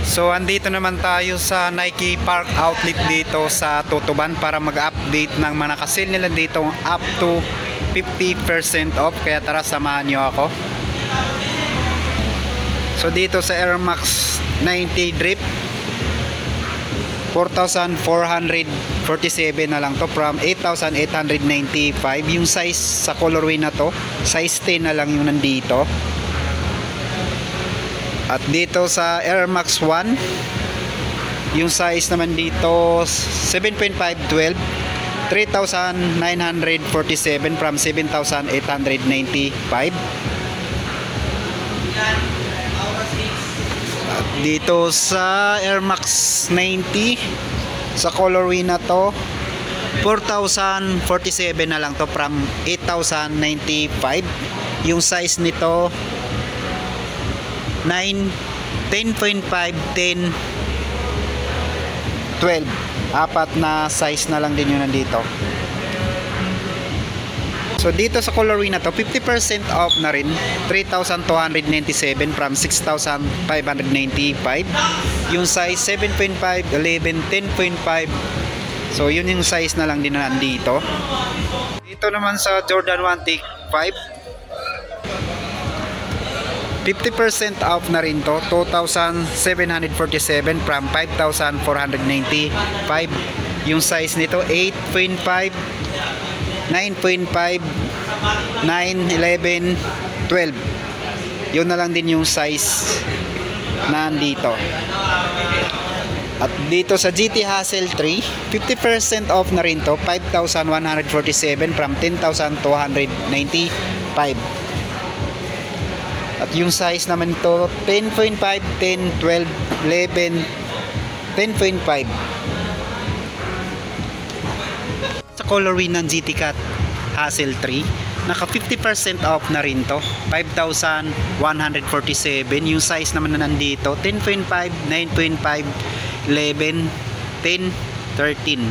So andito naman tayo sa Nike Park Outlet dito sa Tutuban para mag-update ng mga nakasil nila dito up to 50% off, kaya tara samahan nyo ako. So dito sa Air Max 90 Drip 4,447 na lang to from 8,895. Yung size sa colorway na to, size 10 na lang yung nandito. At dito sa Air Max 1, yung size naman dito 7.512, 3,947 from 7,895. At dito sa Air Max 90 sa colorway na to 4,047 na lang to from 8,095. Yung size nito 9, 10.5, 10, 12. Apat na size na lang din yun nandito. So dito sa colorway na to 50% off na rin, 3,297 from 6,595. Yung size 7.5, 11, 10.5. So yun yung size na lang din na nandito. Dito naman sa Jordan 1 Take 5, 50% off na rin to, 2,747 from 5,495. Yung size nito 8.5, 9.5, 9, 11, 12. Yun na lang din yung size na nandito. At dito sa GT Hassel 3, 50% off na rin to, 5,147 from 10,295. At yung size naman ito 10.5, 10, 12, 11, 10.5. Sa colorway ng GT Cat Hassel 3, naka 50% off na rin to, 5,147. Yung size naman na nandito 10.5, 9.5, 11, 10, 13.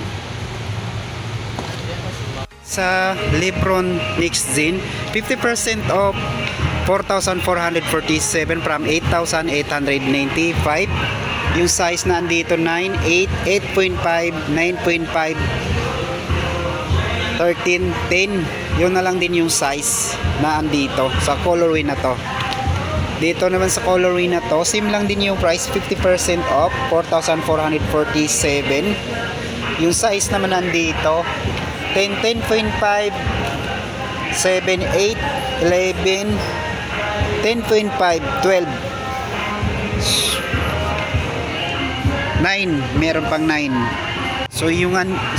Sa Lebron Next Gen, 50% off, 4,447 from 8,895. Yung size na andito 9, 8, 8.5, 9.5, 13, 10. Yun na lang din yung size na andito sa colorway na to. Dito naman sa colorway na to, same lang din yung price, 50% off, 4,447. Yung size naman nandito 10, 10.5, 7, 8, 11, 10.5, 12, 9, meron pang 9.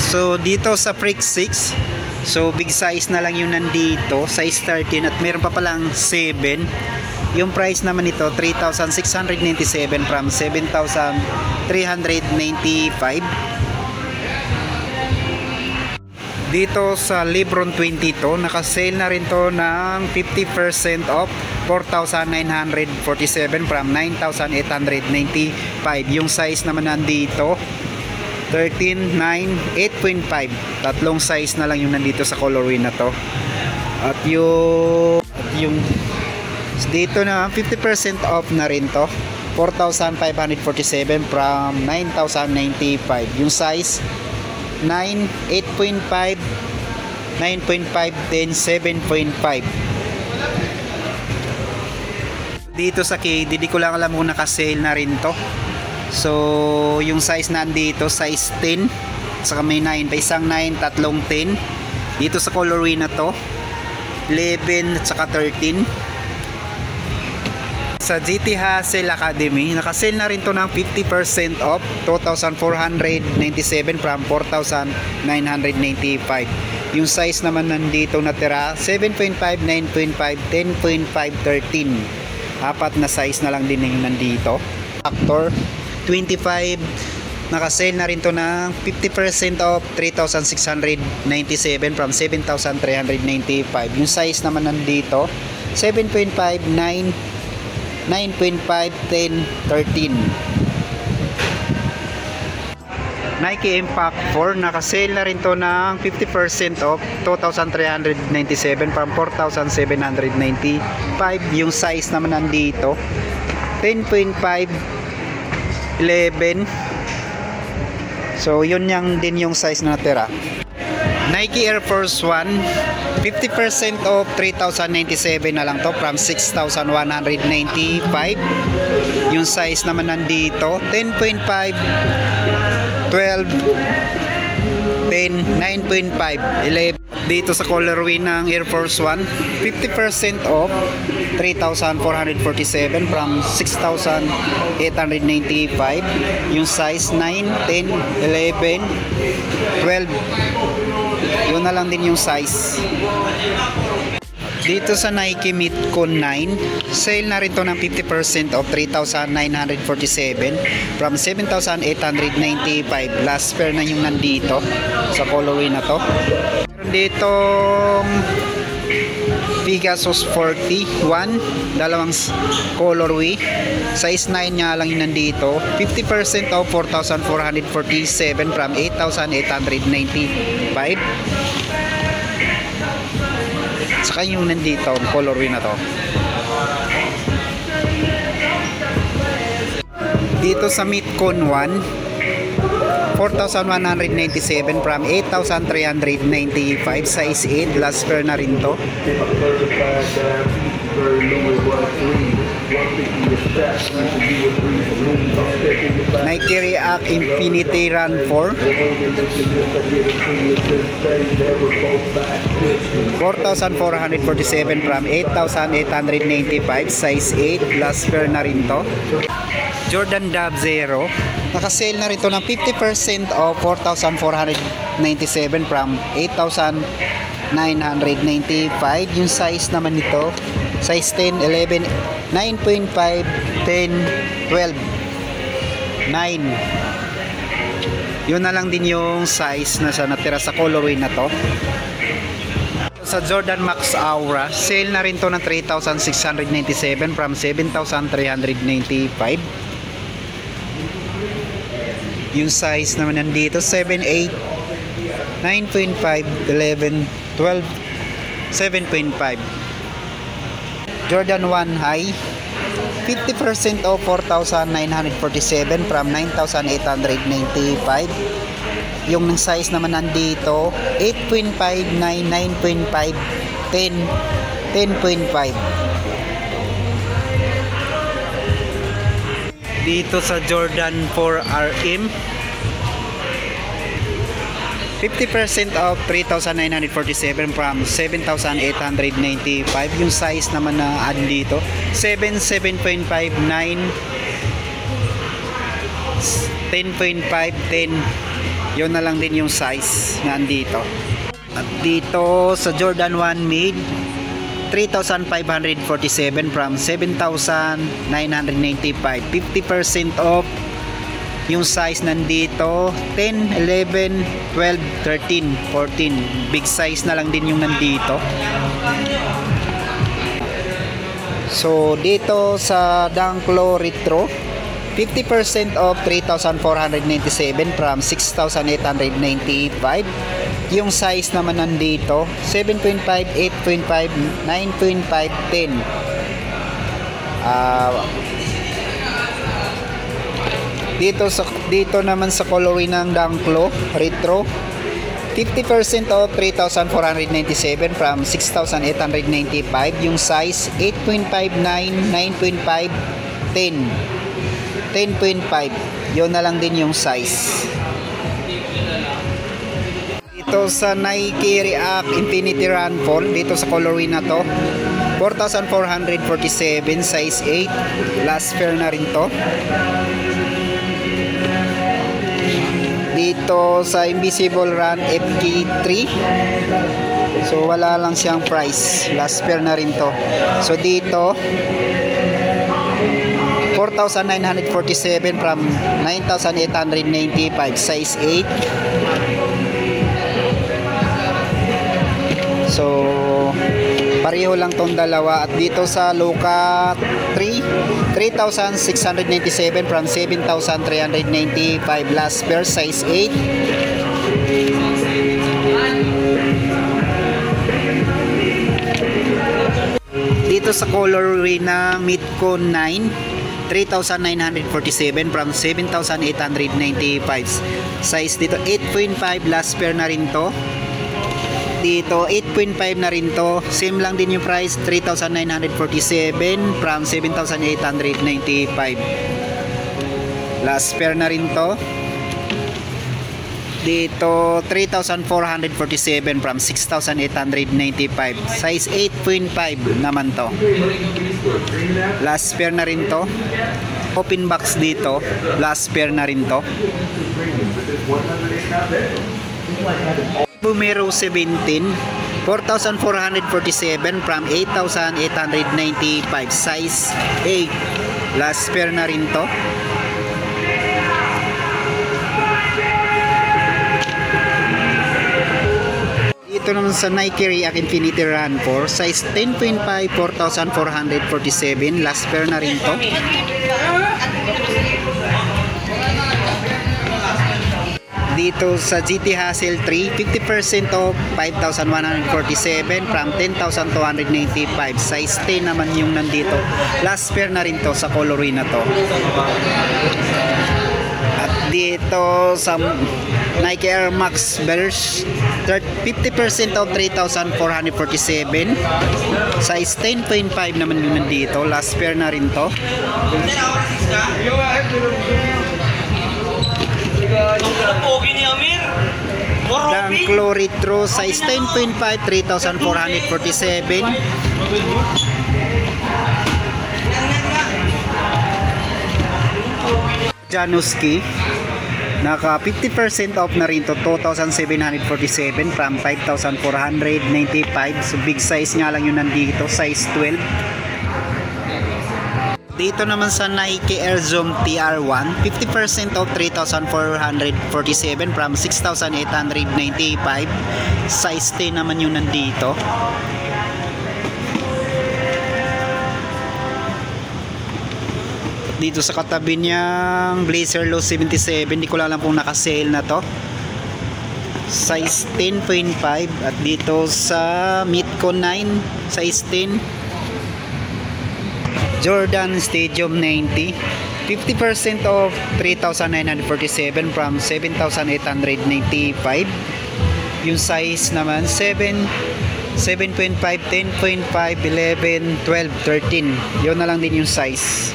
So dito sa Freak 6, so big size na lang yung nandito, size 13, at meron pa palang 7. Yung price naman nito 3,697 from 7,395. Dito sa Lebron 22, naka-sale na rin to ng 50% off, 4,947 from 9,895. Yung size naman nandito 13, 9, 8.5. Tatlong size na lang yung nandito sa colorway na to. At yung dito na 50% off na rin to, 4,547 from 9,095. Yung size 9, 8.5, 9.5, 10, 7.5. Dito sa KD, di ko lang alam kung naka-sale na rin to. So yung size nandito size 10, saka may 9 pa, isang 9, tatlong 10. Dito sa colorway na to 11 at saka 13. Sa GT Hassel Academy, naka-sale na rin to ng 50% off, 2,497 from 4,995. Yung size naman nandito natira 7.5, 9.5, 10.5, 13. Apat na size na lang din yung nandito. Factor 25, naka-sale na rin to ng 50% off, 3,697 from 7,395. Yung size naman nandito 7.5, 9, 9.5, 10, 13. Nike Impact 4, naka-sale na rin to ng 50% off, 2,397 from 4,795. Yung size naman nandito 10.5, 11. So yun din yung size na natira. Nike Air Force 1, 50% off, 3,097 na lang to from 6,195. Yung size naman nandito 10.5, 12, 10, 9.5, 11. Dito sa colorway ng Air Force 1, 50% off, 3,447 from 6,895. Yung size 9, 10, 11, 12. Yun na lang din yung size. Dito sa Nike Midcon 9, sale na rin to ng 50% off, 3,947 from 7,895. Last pair na yung nandito sa colorway na to. Meron ditong Pegasus 41, dalawang colorway, size 9 nga lang yung nandito, 50% off, 4,447 from 8,895. Saka yung nandito colorway na to. Dito sa Midcon 1, 4,197 from 8,395, size 8, last pair na rin to. Nike React Infinity Run 4, 4,447 from 8,895, size 8, last pair na rin to. Jordan Dub Zero, naka-sale na rin to ng 50% off, 4,497 from 8,995. Yung size naman nito, size 10, 11, 9.5, 10, 12, 9. Yun na lang din yung size na sa natira sa colorway na to. Sa Jordan Max Aura, sale na rin to ng 3,697 from 7,395. Yung size naman nandito 7, 8, 9.5, 11, 12, 7.5. Jordan 1 High, 50% off, 4,947 from 9,895. Yung size naman nandito 8.5, 9, 9.5, 10, 10.5. Dito sa Jordan 4 RM, 50% off, 3,947 from 7,895. Yung size naman na dito 7, 7.5, 9, 10.5, 10. Yun na lang din yung size na andito. At dito sa Jordan 1 Mid, 3,547 from 7,995. 50% off. Yung size nandito 10, 11, 12, 13, 14. Big size na lang din yung nandito. So dito sa Dunk Low Retro, 50% off, 3,497 from 6,895. Yung size naman nandito 7.5, 8.5, 9.5, 10. Dito naman sa colorway ng Dunk Low Retro, 50% off, 3,497 from 6,895. Yung size 8.5, 9, 9.5, 10, 10.5. Yun na lang din yung size. Dito sa Nike React Infinity Run 4, dito sa colorway na to, 4,447, size 8, last pair na rin to. Dito sa Invisible Run FK3, so wala lang siyang price, last pair na rin to. So dito 4,947 from 9,895, size 8. So pareho lang tong dalawa. At dito sa Luka 3, 3,697 from 7,395. Last pair, size 8. Dito sa colorway na Midco 9, 3,947 from 7,895. Size dito 8.5, last pair na rin to. Dito 8.5 na rin to. Same lang din yung price, 3,947 from 7,895. Last pair na rin to. Dito 3,447 from 6,895. Size 8.5 naman to. Last pair na rin to. Open box dito. Last pair na rin to. Bumero 17, 4,447 from 8,895. Size 8. Last pair na rin to. Ito naman sa Nike React Infinity Run 4, size 10.5, 4,447. Last pair na rin to. Dito sa GT Hassel 3, 50% off, 5,147 from 10,295. Size 10 naman yung nandito. Last pair na rin to sa colorway na to. At dito sa Nike Air Max Burst, 50% off, 3,447. Size 10.5 naman yung nandito. Last pair na rin to. Danglo Retro, size 10.5, 3,447. Januski, naka 50% off na rin to, 2,747 from 5,495. So big size nga lang yun nandito, size 12. Dito naman sa Nike Air Zoom TR1, 50% off, 3,447 from 6,895. Size 10 naman yung nandito. Dito sa katabi niyang Blazer Low 77, hindi ko lang kung naka-sale na to. Size 10.5. At dito sa Midco 9, size 10. Jordan Stadium 90, 50% off, 3,947 from 7,895. Yung size naman 7, 7.5, 10.5, 11, 12, 13. Yun na lang din yung size.